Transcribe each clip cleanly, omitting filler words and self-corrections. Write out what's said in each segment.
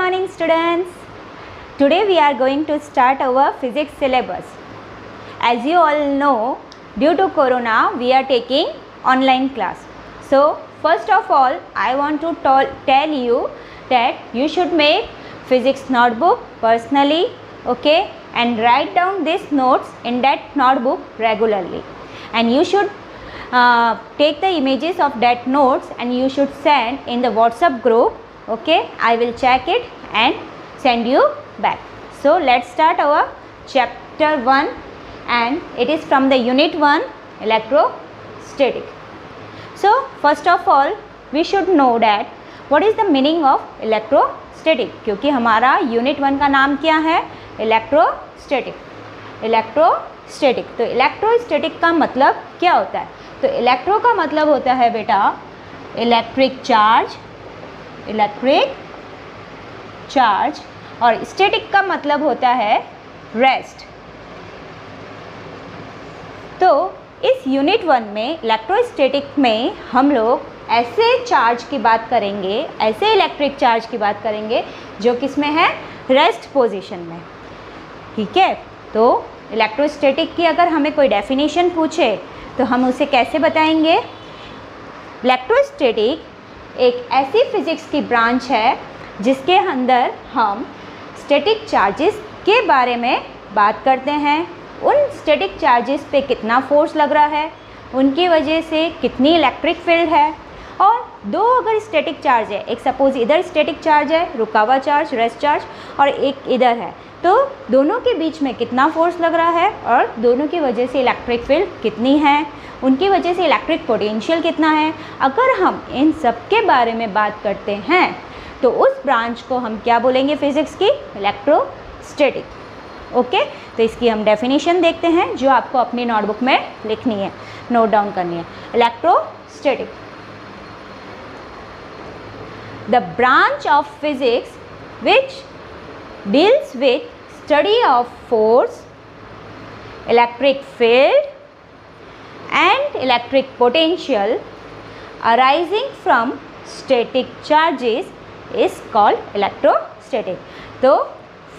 morning students. Today we are going to start our physics syllabus. As you all know, due to corona we are taking online class. So first of all I want to tell you that you should make physics notebook personally, okay, and write down these notes in that notebook regularly, and you should take the images of that notes and you should send in the WhatsApp group, okay. I will check it and send you back. So let's start our chapter 1, and it is from the unit 1, electrostatic. So first of all we should know that what is the meaning of electrostatic, क्योंकि हमारा unit 1 का नाम क्या है, electrostatic. तो electrostatic का मतलब क्या होता है? तो इलेक्ट्रो का मतलब होता है बेटा इलेक्ट्रिक चार्ज, और स्टैटिक का मतलब होता है रेस्ट. तो इस यूनिट 1 में इलेक्ट्रोस्टैटिक में हम लोग ऐसे चार्ज की बात करेंगे, ऐसे इलेक्ट्रिक चार्ज की बात करेंगे जो किसमें है, रेस्ट पोजीशन में. ठीक है. तो इलेक्ट्रोस्टैटिक की अगर हमें कोई डेफिनेशन पूछे तो हम उसे कैसे बताएंगे? इलेक्ट्रोस्टैटिक एक ऐसी फिजिक्स की ब्रांच है जिसके अंदर हम स्टैटिक चार्जेस के बारे में बात करते हैं. उन स्टैटिक चार्जेस पे कितना फोर्स लग रहा है, उनकी वजह से कितनी इलेक्ट्रिक फील्ड है, और दो अगर स्टैटिक चार्ज है, एक सपोज इधर स्टैटिक चार्ज है, रुका हुआ चार्ज, रेस्ट चार्ज, और एक इधर है, तो दोनों के बीच में कितना फोर्स लग रहा है और दोनों की वजह से इलेक्ट्रिक फील्ड कितनी है, उनकी वजह से इलेक्ट्रिक पोटेंशियल कितना है. अगर हम इन सब के बारे में बात करते हैं तो उस ब्रांच को हम क्या बोलेंगे फिजिक्स की, इलेक्ट्रोस्टैटिक. ओके. तो इसकी हम डेफिनेशन देखते हैं जो आपको अपनी नोटबुक में लिखनी है, नोट डाउन करनी है. Electrostatic, the branch of physics which deals with study of force, electric field and electric potential arising from static charges is called electrostatic. तो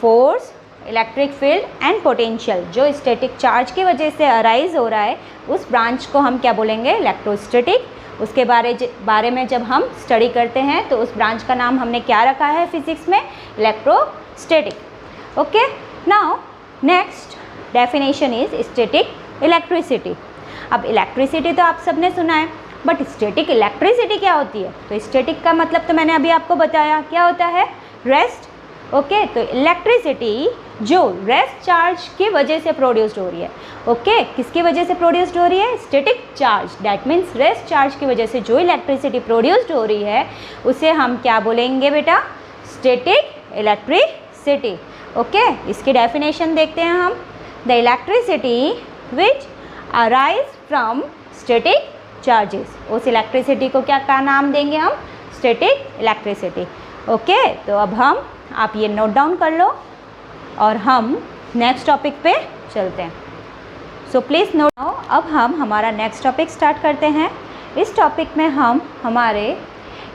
force, electric field and potential जो static charge की वजह से arise हो रहा है, उस branch को हम क्या बोलेंगे, इलेक्ट्रोस्टैटिक. उसके बारे में जब हम स्टडी करते हैं तो उस ब्रांच का नाम हमने क्या रखा है फिजिक्स में, electrostatic. Okay. Now next definition is static electricity. अब इलेक्ट्रिसिटी तो आप सबने सुना है, बट स्टैटिक इलेक्ट्रिसिटी क्या होती है? तो स्टैटिक का मतलब तो मैंने अभी आपको बताया क्या होता है, रेस्ट. ओके. तो इलेक्ट्रिसिटी जो रेस्ट चार्ज की वजह से प्रोड्यूस्ड हो रही है. ओके. किसकी वजह से प्रोड्यूस्ड हो रही है? Static charge. That means rest charge की वजह से जो इलेक्ट्रिसिटी प्रोड्यूस्ड हो रही है उसे हम क्या बोलेंगे बेटा, स्टैटिक इलेक्ट्रिसिटी. ओके. इसकी डेफिनेशन देखते हैं हम. The electricity which arise from static charges. उस इलेक्ट्रिसिटी को क्या का नाम देंगे हम, स्टैटिक इलेक्ट्रिसिटी. ओके. तो अब आप ये नोट डाउन कर लो और हम नेक्स्ट टॉपिक पे चलते हैं. So please note. अब हम हमारा नेक्स्ट टॉपिक स्टार्ट करते हैं. इस टॉपिक में हम हमारे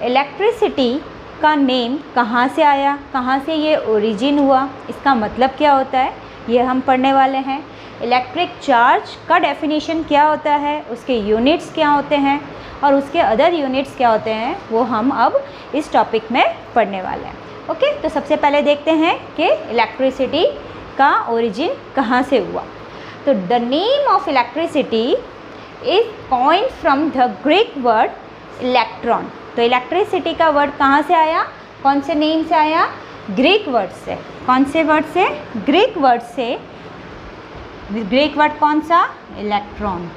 इलेक्ट्रिसिटी का नेम कहाँ से आया, कहाँ से ये ओरिजिन हुआ, इसका मतलब क्या होता है, ये हम पढ़ने वाले हैं. इलेक्ट्रिक चार्ज का डेफिनेशन क्या होता है, उसके यूनिट्स क्या होते हैं और उसके अदर यूनिट्स क्या होते हैं, वो हम अब इस टॉपिक में पढ़ने वाले हैं. ओके. तो सबसे पहले देखते हैं कि इलेक्ट्रिसिटी का ओरिजिन कहाँ से हुआ. तो the name of electricity is coined from the Greek word electron. तो इलेक्ट्रिसिटी का वर्ड कहाँ से आया, कौन से नेम से आया, ग्रीक वर्ड से. कौन से वर्ड से, ग्रीक वर्ड से. ग्रीक वर्ड कौन सा, electron.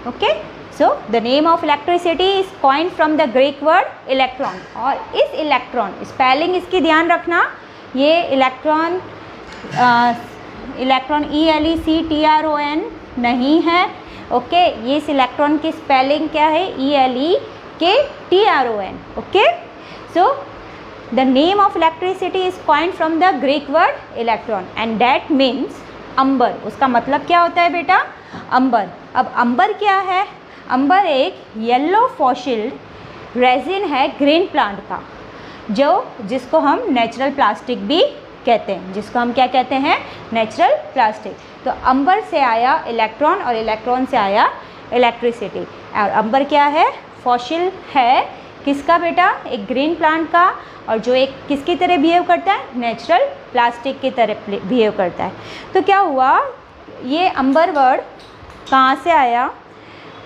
Okay. So the name of electricity is coined from the Greek word electron. और इस इलेक्ट्रॉन, स्पेलिंग इसकी ध्यान रखना, ये इलेक्ट्रॉन ELECTRON नहीं है. ओके. ये इस इलेक्ट्रॉन की स्पेलिंग क्या है, ELEKTRON. Okay. So the name of electricity is coined from the Greek word electron and that means amber. उसका मतलब क्या होता है बेटा, अंबर. अब अंबर क्या है, अंबर एक येलो फॉसिल रेजिन है ग्रीन प्लांट का. जिसको हम नेचुरल प्लास्टिक भी कहते हैं, जिसको हम क्या कहते हैं, नेचुरल प्लास्टिक। तो अंबर से आया इलेक्ट्रॉन और इलेक्ट्रॉन से आया इलेक्ट्रिसिटी। और अंबर क्या है, फॉसिल है, किसका बेटा, एक ग्रीन प्लांट का, और जो एक किसकी तरह बिहेव करता है, नेचुरल प्लास्टिक की तरह बिहेव करता है। तो क्या हुआ, ये अंबर वर्ड कहाँ से आया,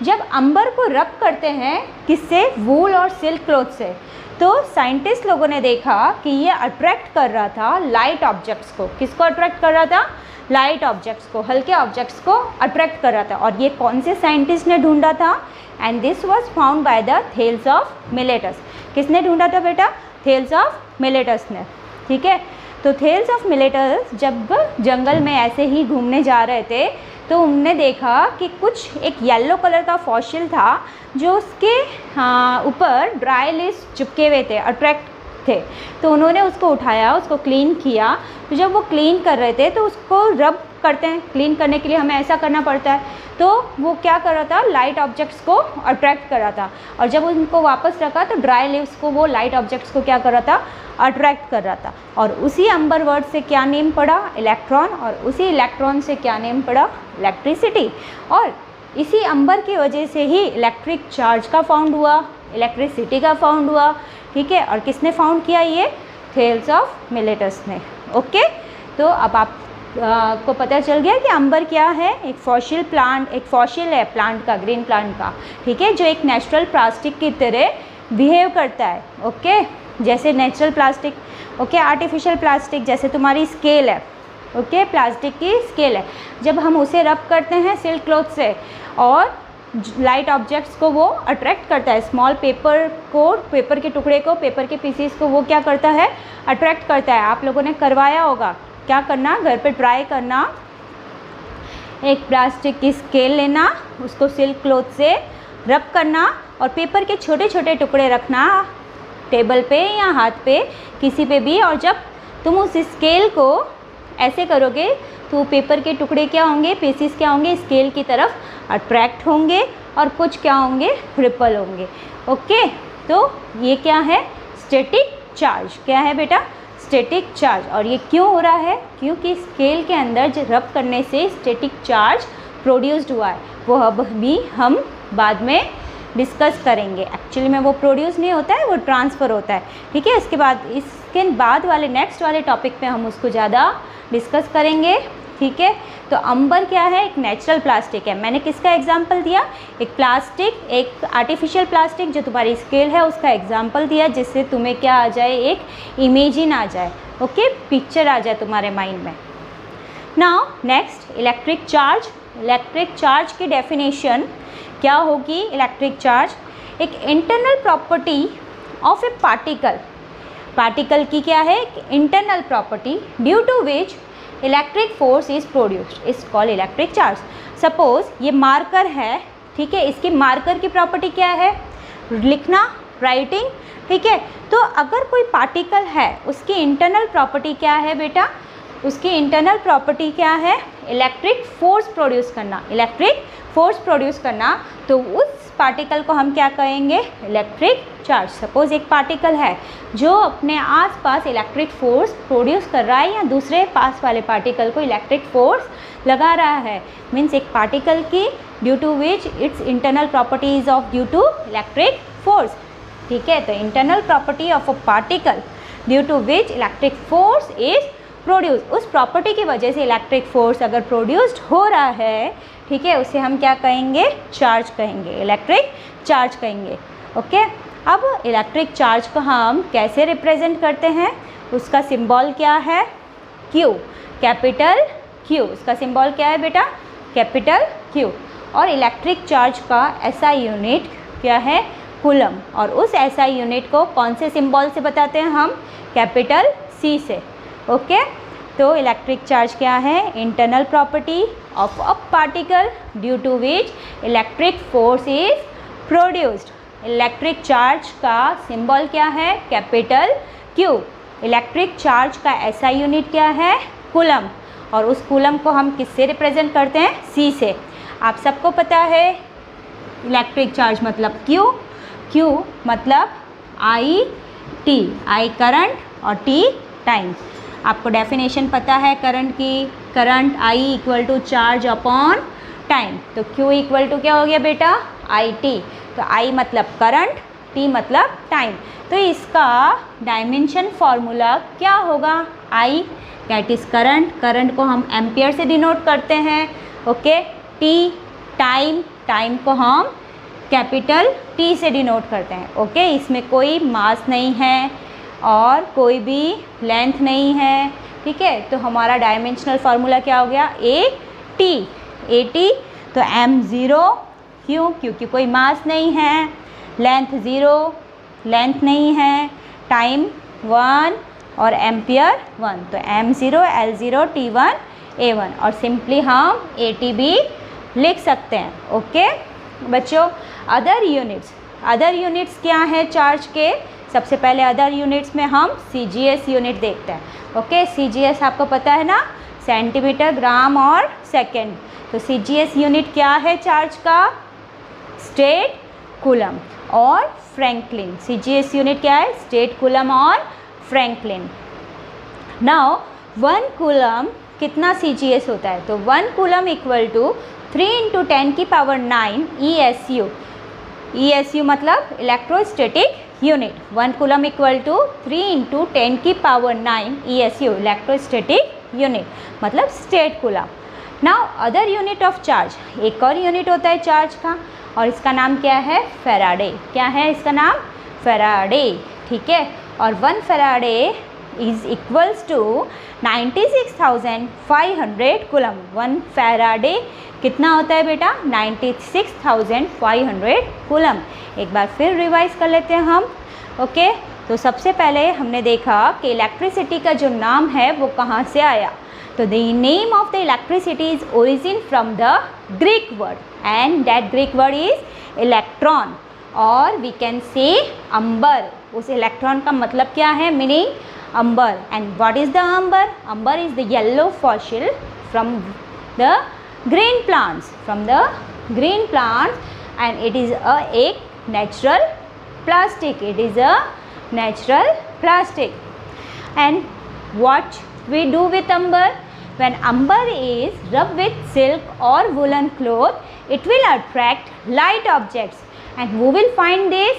जब अंबर को रब करते हैं किससे, वूल और सिल्क क्लॉथ से, तो साइंटिस्ट लोगों ने देखा कि ये अट्रैक्ट कर रहा था लाइट ऑब्जेक्ट्स को। किसको अट्रैक्ट कर रहा था, लाइट ऑब्जेक्ट्स को, हल्के ऑब्जेक्ट्स को अट्रैक्ट कर रहा था। और ये कौन से साइंटिस्ट ने ढूंढा था, and this was found by the Thales of Miletus. किसने ढूंढा था बेटा, थेल्स ऑफ मिलेटस ने। ठीक है, तो थेल्स ऑफ मिलेटस जब जंगल में ऐसे ही घूमने जा रहे थे तो उनने देखा कि कुछ एक येलो कलर का फॉसिल था जो उसके ऊपर ड्राई लीव्स चिपके हुए थे, अट्रैक्ट थे। तो उन्होंने उसको उठाया, उसको क्लीन किया। तो जब वो क्लीन कर रहे थे तो उसको रब करते हैं, क्लीन करने के लिए हमें ऐसा करना पड़ता है। तो वो क्या कर रहा था, लाइट ऑब्जेक्ट्स को अट्रैक्ट कर रहा था। और जब उनको वापस रखा तो ड्राई लीव्स को वो लाइट ऑब्जेक्ट्स को क्या कर रहा था, अट्रैक्ट कर रहा था। और उसी अंबर वर्ड से क्या नेम पड़ा, इलेक्ट्रॉन, और उसी इलेक्ट्रॉन से क्या नेम पड़ा, इलेक्ट्रिसिटी। और इसी अंबर की वजह से ही इलेक्ट्रिक चार्ज का फाउंड हुआ, इलेक्ट्रिसिटी का फाउंड हुआ। ठीक है, और किसने फाउंड किया, ये थेल्स ऑफ मिलेटस ने। ओके, तो अब आप को पता चल गया कि अंबर क्या है, एक फॉसिल प्लांट, एक फॉसिल है प्लांट का, ग्रीन प्लांट का। ठीक है, जो एक नेचुरल प्लास्टिक की तरह बिहेव करता है। ओके, जैसे natural plastic, okay, artificial plastic जैसे तुम्हारी स्केल है, ओके, प्लास्टिक की स्केल है, जब हम उसे रब करते हैं सिल्क क्लॉथ से और लाइट ऑब्जेक्ट्स को वो अट्रैक्ट करता है, स्मॉल पेपर को, पेपर के टुकड़े को, पेपर के पीसीस को वो क्या करता है, अट्रैक्ट करता है। आप लोगों ने करवाया होगा, क्या करना, घर पे ट्राई करना, एक प्लास्टिक की स्केल लेना, उसको सिल्क क्लॉथ से रब करना और पेपर के छोटे छोटे टुकड़े रखना टेबल पे या हाथ पे, किसी पे भी। और जब तुम उस स्केल को ऐसे करोगे तो पेपर के टुकड़े क्या होंगे, पीसीस क्या होंगे, स्केल की तरफ अट्रैक्ट होंगे और कुछ क्या होंगे, रिपल होंगे। ओके, तो ये क्या है, स्टैटिक चार्ज। क्या है बेटा, स्टैटिक चार्ज। और ये क्यों हो रहा है, क्योंकि स्केल के अंदर जो रब करने से स्टैटिक चार्ज प्रोड्यूस्ड हुआ है। वो अब भी हम बाद में डिस्कस करेंगे। एक्चुअली में वो प्रोड्यूस नहीं होता है, वो ट्रांसफ़र होता है। ठीक है, इसके बाद वाले नेक्स्ट वाले टॉपिक पे हम उसको ज़्यादा डिस्कस करेंगे। ठीक है, तो अंबर क्या है, एक नेचुरल प्लास्टिक है। मैंने किसका एग्जांपल दिया, एक प्लास्टिक, एक आर्टिफिशियल प्लास्टिक जो तुम्हारी स्केल है उसका एग्जांपल दिया, जिससे तुम्हें क्या आ जाए, एक इमेजिन आ जाए। ओके, पिक्चर आ जाए तुम्हारे माइंड में। Now next, electric charge. Electric charge की डेफिनेशन क्या होगी, इलेक्ट्रिक चार्ज एक internal property of a particle. Particle की क्या है, एक internal property due to which electric force is produced is called electric charge. Suppose ये मार्कर है, ठीक है, इसकी मार्कर की प्रॉपर्टी क्या है, लिखना, राइटिंग। ठीक है, तो अगर कोई पार्टिकल है उसकी इंटरनल प्रॉपर्टी क्या है बेटा, उसकी इंटरनल प्रॉपर्टी क्या है, इलेक्ट्रिक फोर्स प्रोड्यूस करना, इलेक्ट्रिक फोर्स प्रोड्यूस करना। तो उस पार्टिकल को हम क्या कहेंगे, इलेक्ट्रिक चार्ज। सपोज एक पार्टिकल है जो अपने आसपास इलेक्ट्रिक फोर्स प्रोड्यूस कर रहा है या दूसरे पास वाले पार्टिकल को इलेक्ट्रिक फोर्स लगा रहा है, मीन्स एक पार्टिकल की due to which its internal properties of due to electric force. ठीक है, तो internal property of a particle due to which electric force is produce, उस प्रॉपर्टी की वजह से इलेक्ट्रिक फोर्स अगर प्रोड्यूस्ड हो रहा है, ठीक है, उसे हम क्या कहेंगे, चार्ज कहेंगे, इलेक्ट्रिक चार्ज कहेंगे। ओके, अब इलेक्ट्रिक चार्ज को हम कैसे रिप्रेजेंट करते हैं, उसका सिंबल क्या है, क्यू, कैपिटल क्यू। उसका सिंबल क्या है बेटा, कैपिटल क्यू। और इलेक्ट्रिक चार्ज का एसआई यूनिट क्या है, कूलम। और उस एसआई यूनिट को कौन से सिंबल से बताते हैं हम, कैपिटल सी से। ओके, तो इलेक्ट्रिक चार्ज क्या है, internal property of a particle due to which electric force is produced. Electric charge का सिंबल क्या है, कैपिटल क्यू। इलेक्ट्रिक चार्ज का एसआई यूनिट क्या है, कूलम। और उस कूलम को हम किससे रिप्रेजेंट करते हैं, सी से। आप सबको पता है इलेक्ट्रिक चार्ज मतलब क्यू, क्यू मतलब आई टी, आई करंट और टी टाइम। आपको डेफिनेशन पता है करंट की, current I equal to charge upon time, तो Q इक्वल टू क्या हो गया बेटा, आई टी। तो आई मतलब करंट, टी मतलब टाइम, तो इसका डायमेंशन फॉर्मूला क्या होगा, आई दैट इज़ करंट, करंट को हम एम्पियर से डिनोट करते हैं, ओके। टी टाइम, टाइम को हम कैपिटल टी से डिनोट करते हैं, ओके। इसमें कोई मास नहीं है और कोई भी लेंथ नहीं है, ठीक है। तो हमारा डायमेंशनल फार्मूला क्या हो गया, ए टी। तो एम ज़ीरो, क्यों, क्योंकि कोई मास नहीं है, लेंथ ज़ीरो, लेंथ नहीं है, टाइम 1 और एम्पियर 1, तो M zero L zero T 1 A 1, और सिंपली हम ए टी भी लिख सकते हैं, ओके बच्चों। अदर यूनिट्स क्या है चार्ज के, सबसे पहले अदर यूनिट्स में हम CGS यूनिट देखते हैं, ओके। CGS आपको पता है ना, सेंटीमीटर, ग्राम और सेकेंड। तो CGS यूनिट क्या है चार्ज का, स्टेट कूलम और फ्रैंकलिन। CGS यूनिट क्या है, स्टेट कूलम और फ्रैंकलिन। नाउ 1 कूलम कितना CGS होता है, तो 1 coulomb equal to 3 × 10⁹ ESU। ESU मतलब electrostatic unit. 1 coulomb equal to 3 × 10⁹ ESU electrostatic unit, मतलब stat coulomb. Now other unit of charge, एक और यूनिट होता है चार्ज का, और इसका नाम क्या है, फैराडे। क्या है इसका नाम, फैराडे, ठीक है। और 1 faraday is equals to 96,500 coulomb. 1 faraday कितना होता है बेटा, 96,500 कूलम। एक बार फिर रिवाइज कर लेते हैं हम, ओके। तो सबसे पहले हमने देखा कि इलेक्ट्रिसिटी का जो नाम है वो कहाँ से आया, तो the name of the electricity is origin from the Greek word, and that Greek word is electron, और वी कैन से अंबर। उस इलेक्ट्रॉन का मतलब क्या है, meaning amber. And what is the amber, amber is the yellow fossil from the green plants, and it is a natural plastic, and what we do with amber, when amber is rubbed with silk or woolen cloth, it will attract light objects, and who will find this,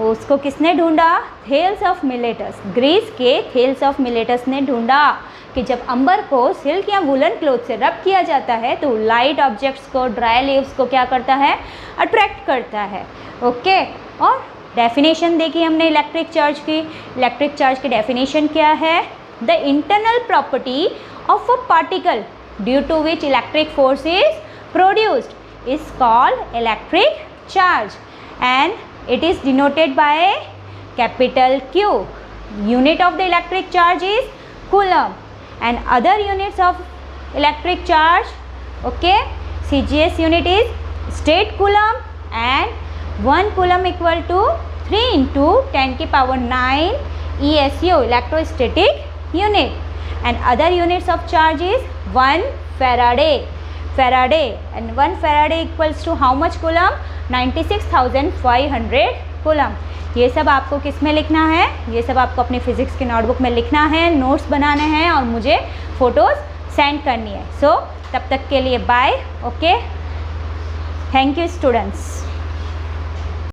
उसको किसने ढूंढा, Thales of Miletus, Greece के Thales of Miletus ने ढूंढा कि जब अंबर को silk या वुलन क्लोथ से रब किया जाता है तो लाइट ऑब्जेक्ट्स को, ड्राई लीव्स को क्या करता है, अट्रैक्ट करता है, ओके। और डेफिनेशन देखी हमने इलेक्ट्रिक चार्ज की। इलेक्ट्रिक चार्ज की डेफिनेशन क्या है, the internal property of a particle due to which electric force is produced is called electric charge, and it is denoted by capital Q. Unit of the electric charge is coulomb, and other units of electric charge, okay, CGS unit is state coulomb, and 1 coulomb equal to 3 × 10⁹ ESU electrostatic unit, and other units of charge is 1 Faraday, and 1 Faraday equals to how much coulomb, 96,500 coulomb. ये सब आपको किस में लिखना है, ये सब आपको अपने फिजिक्स की नोटबुक में लिखना है, नोट्स बनाने हैं और मुझे फ़ोटोज़ सेंड करनी है। सो तब तक के लिए bye, okay, thank you students.